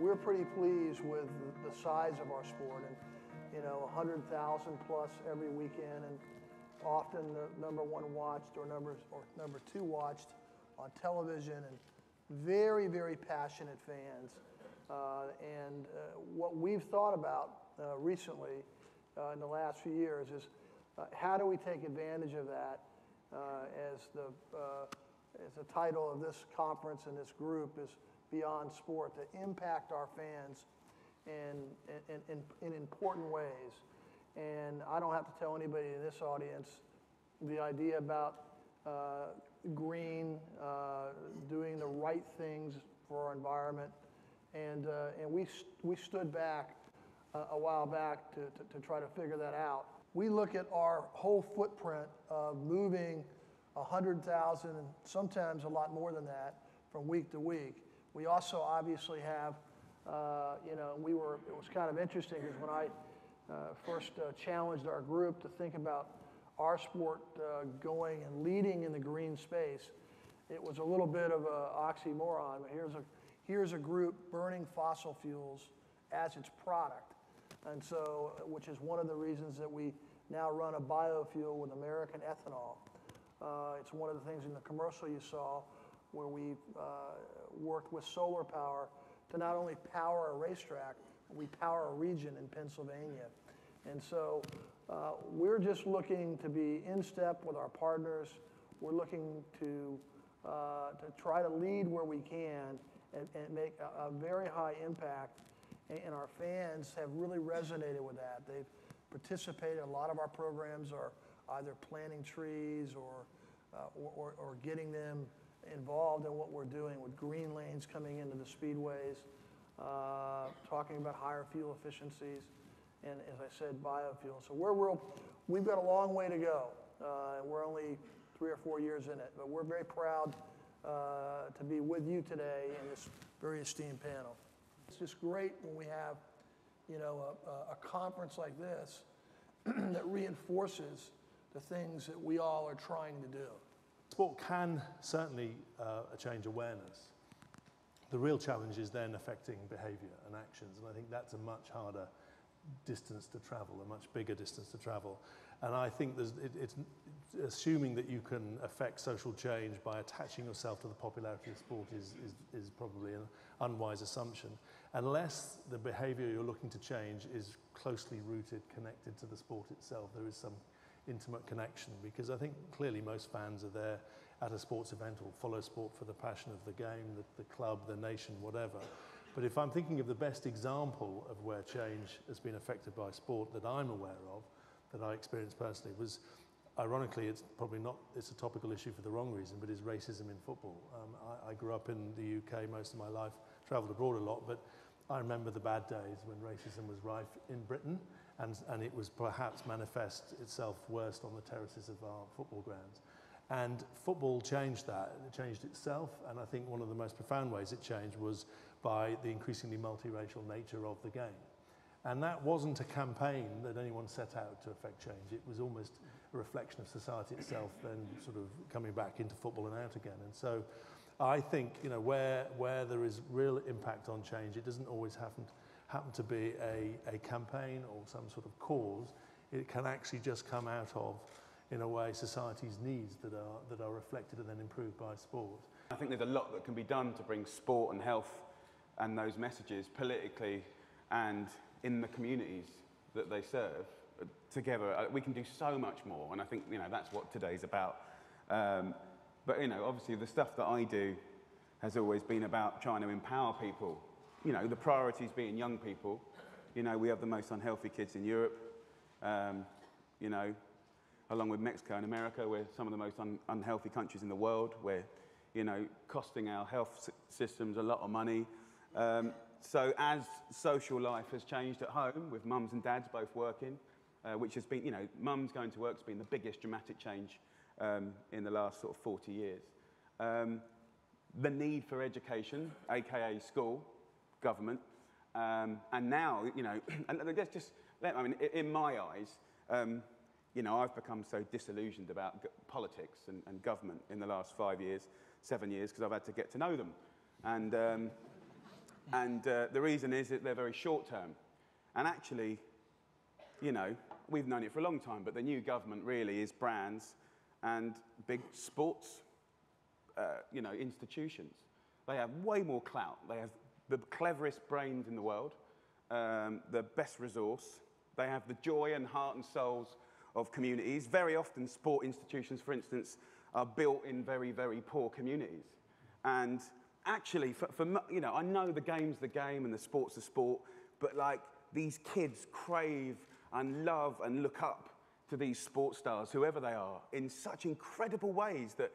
we're pretty pleased with the size of our sport, and 100,000 plus every weekend, and often the #1 watched or number 2 watched on television, and very, very passionate fans. What we've thought about recently in the last few years is how do we take advantage of that as the title of this conference and this group is Beyond Sport, to impact our fans in important ways. And I don't have to tell anybody in this audience the idea about green, doing the right things for our environment, and we stood back a while back to try to figure that out. We look at our whole footprint of moving 100,000 and sometimes a lot more than that from week to week. We also obviously have, it was kind of interesting because when I first challenged our group to think about our sport going and leading in the green space, it was a little bit of an oxymoron. But here's a group burning fossil fuels as its product, and so which is one of the reasons that we now run a biofuel with American ethanol. It's one of the things in the commercial you saw where we worked with solar power to not only power a racetrack, but we power a region in Pennsylvania. And so we're just looking to be in step with our partners. We're looking to try to lead where we can and make a very high impact. And our fans have really resonated with that. They've participated. A lot of our programs are either planting trees or getting them involved in what we're doing with green lanes coming into the speedways, talking about higher fuel efficiencies, and as I said, biofuel. So we've got a long way to go. We're only 3 or 4 years in it, but we're very proud to be with you today in this very esteemed panel. It's just great when we have, a conference like this that reinforces the things that we all are trying to do. Sport can certainly change awareness. The real challenge is then affecting behaviour and actions, and I think that's a much harder distance to travel, a much bigger distance to travel. And I think it's assuming that you can affect social change by attaching yourself to the popularity of sport is probably an unwise assumption, unless the behaviour you're looking to change is closely rooted, connected to the sport itself. There is some intimate connection, because I think clearly most fans are there at a sports event or follow sport for the passion of the game, the club, the nation, whatever. But if I'm thinking of the best example of where change has been affected by sport that I'm aware of, that I experienced personally, was, ironically, it's a topical issue for the wrong reason, but is racism in football. I grew up in the UK most of my life, travelled abroad a lot, but I remember the bad days when racism was rife in Britain, and it was perhaps manifest itself worst on the terraces of our football grounds. And football changed that. It changed itself, and I think one of the most profound ways it changed was by the increasingly multiracial nature of the game. And that wasn't a campaign that anyone set out to affect change. It was almost a reflection of society itself then sort of coming back into football and out again. And so I think, where there is real impact on change, it doesn't always happen to be a campaign or some sort of cause. It can actually just come out of, in a way, society's needs that are reflected and then improved by sport. I think there's a lot that can be done to bring sport and health and those messages politically and in the communities that they serve together. We can do so much more, and I think that's what today's about. But obviously the stuff that I do has always been about trying to empower people. The priorities being young people. We have the most unhealthy kids in Europe. Along with Mexico and America, we're some of the most unhealthy countries in the world. We're, costing our health systems a lot of money. So as social life has changed at home, with mums and dads both working, which has been, mums going to work has been the biggest dramatic change in the last sort of 40 years. The need for education, aka school, government, and now, and let's just, in my eyes, I've become so disillusioned about politics and government in the last 5 years, 7 years, because I've had to get to know them. And And the reason is that they're very short term. And actually, you know, we've known it for a long time, but the new government really is brands and big sports, you know, institutions. They have way more clout. They have the cleverest brains in the world, the best resource. They have the joy and heart and souls of communities. Very often, sport institutions, for instance, are built in very, very poor communities. And actually, you know, I know the game's the game and the sport's the sport, but like these kids crave and love and look up to these sports stars, whoever they are, in such incredible ways that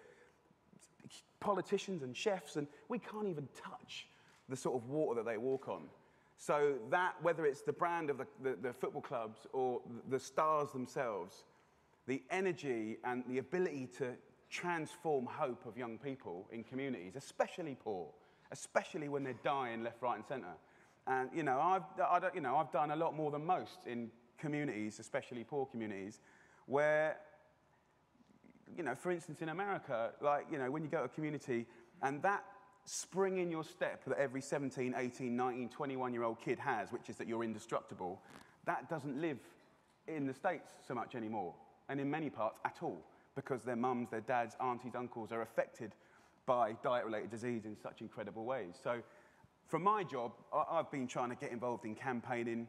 politicians and chefs, and we can't even touch the sort of water that they walk on. So that, whether it's the brand of the football clubs or the stars themselves, the energy and the ability to transform hope of young people in communities, especially poor, especially when they're dying left, right, and centre. And you know, I've done a lot more than most in communities, especially poor communities, where, you know, for instance, in America, like, you know, when you go to a community and that spring in your step that every 17, 18, 19, 21-year-old kid has, which is that you're indestructible, that doesn't live in the States so much anymore, and in many parts at all, because their mums, their dads, aunties, uncles are affected by diet-related disease in such incredible ways. So from my job, I've been trying to get involved in campaigning.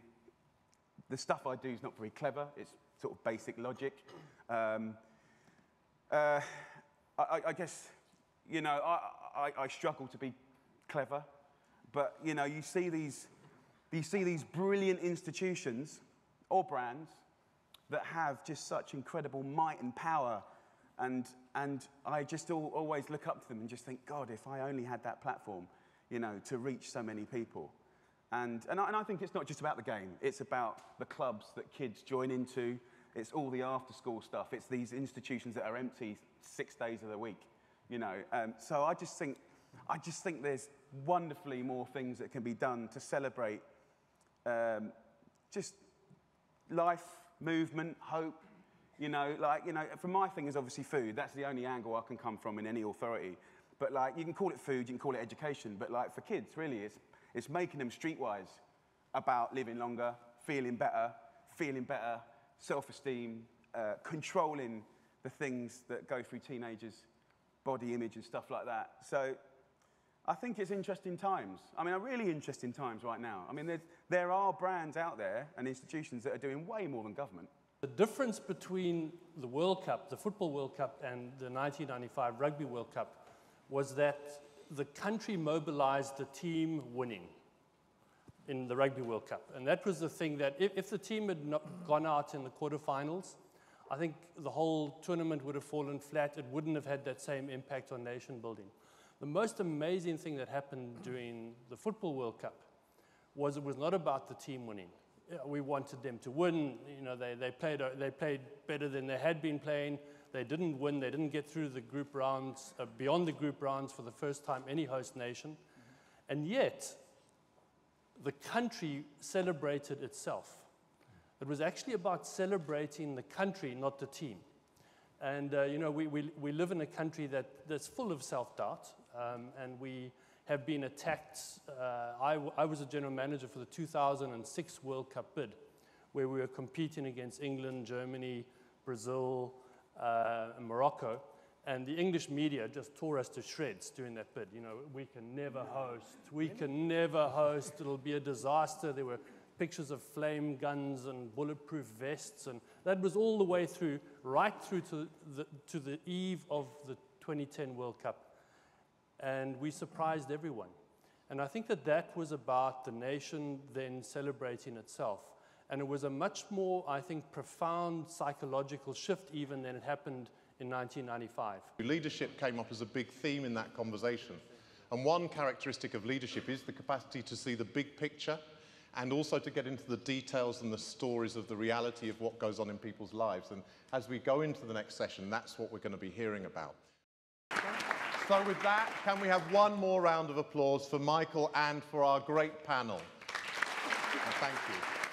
The stuff I do is not very clever. It's sort of basic logic. I guess, you know, I struggle to be clever, but you know, you see these brilliant institutions or brands that have just such incredible might and power, and I just always look up to them and just think, God, if I only had that platform, you know, to reach so many people. And I think it's not just about the game. It's about the clubs that kids join into. It's all the after-school stuff. It's these institutions that are empty 6 days of the week. You know, so I just think there's wonderfully more things that can be done to celebrate just life, movement, hope. You know, like, you know, for my thing is obviously food. That's the only angle I can come from in any authority. But like, you can call it food, you can call it education. But like for kids, really, it's making them streetwise about living longer, feeling better, self-esteem, controlling the things that go through teenagers' body image and stuff like that. So I think it's interesting times. I mean, really interesting times right now. I mean, there are brands out there and institutions that are doing way more than government. The difference between the World Cup, the Football World Cup, and the 1995 Rugby World Cup was that the country mobilized the team winning in the Rugby World Cup. And that was the thing that if the team had not gone out in the quarterfinals, I think the whole tournament would have fallen flat. It wouldn't have had that same impact on nation building. The most amazing thing that happened during the Football World Cup was it was not about the team winning. We wanted them to win. You know, they played better than they had been playing. They didn't win. They didn't get through the group rounds, beyond the group rounds for the first time, any host nation. And yet, the country celebrated itself. It was actually about celebrating the country, not the team. And you know, we live in a country that's full of self-doubt, and we have been attacked. I was a general manager for the 2006 World Cup bid, where we were competing against England, Germany, Brazil, and Morocco. And the English media just tore us to shreds during that bid. You know, we can never host. We can never host. It'll be a disaster. There were pictures of flame guns and bulletproof vests, and that was all the way through, right through to the eve of the 2010 World Cup. And we surprised everyone. And I think that was about the nation then celebrating itself. And it was a much more, I think, profound psychological shift even than it happened in 1995. Leadership came up as a big theme in that conversation. And one characteristic of leadership is the capacity to see the big picture and also to get into the details and the stories of the reality of what goes on in people's lives. And as we go into the next session, that's what we're going to be hearing about. So with that, can we have one more round of applause for Michael and for our great panel? And thank you.